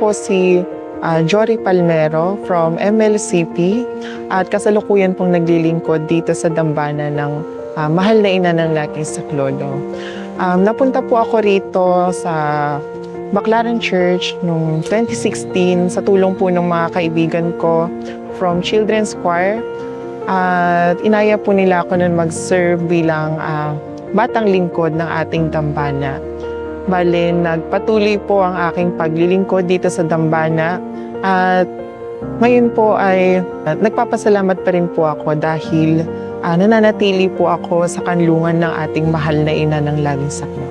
po si Jory Palmero from MLCP at kasalukuyan pong naglilingkod dito sa dambana ng Mahal na Ina ng Laging Saklolo. Napunta po ako rito sa Baclaran Church noong 2016 sa tulong po ng mga kaibigan ko from Children's Choir. At inaya po nila ako nun mag-serve bilang batang lingkod ng ating dambana. Bale, nagpatuloy po ang aking paglilingkod dito sa dambana at ngayon po ay nagpapasalamat pa rin po ako dahil nananatili po ako sa kanlungan ng ating mahal na ina ng laging sakno.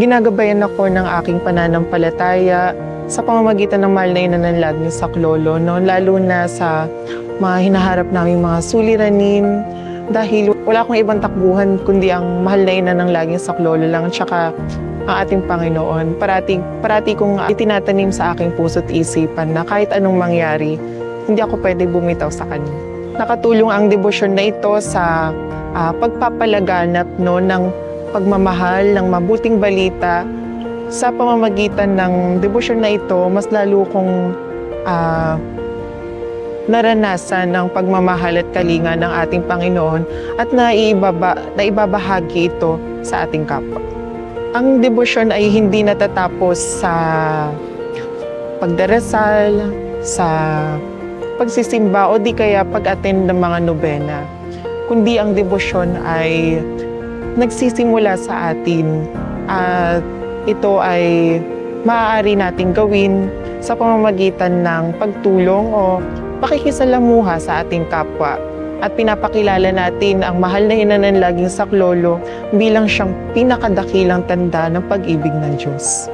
Ginagabayan ako ng aking pananampalataya sa pamamagitan ng mahal na ina ng laging saklolo, no? Lalo na sa mga hinaharap naming mga suliranin dahil wala akong ibang takbuhan kundi ang mahal na ina ng laging saklolo lang tsaka ang ating Panginoon. Parati kong itinatanim sa aking puso't isipan na kahit anong mangyari, hindi ako pwede bumitaw sa Kanya. Nakatulong ang debosyon na ito sa pagpapalaganap ng pagmamahal ng mabuting balita. Sa pamamagitan ng debosyon na ito, mas lalo kong naranasan ng pagmamahal at kalinga ng ating Panginoon at naibabahagi ito sa ating kapwa. Ang debosyon ay hindi natatapos sa pagdarasal, sa pagsisimba o di kaya pag-attend ng mga nobena, kundi ang debosyon ay nagsisimula sa atin at ito ay maaari nating gawin sa pamamagitan ng pagtulong o pakikisalamuha sa ating kapwa at pinapakilala natin ang mahal na ina ng laging saklolo bilang siyang pinakadakilang tanda ng pag-ibig ng Diyos.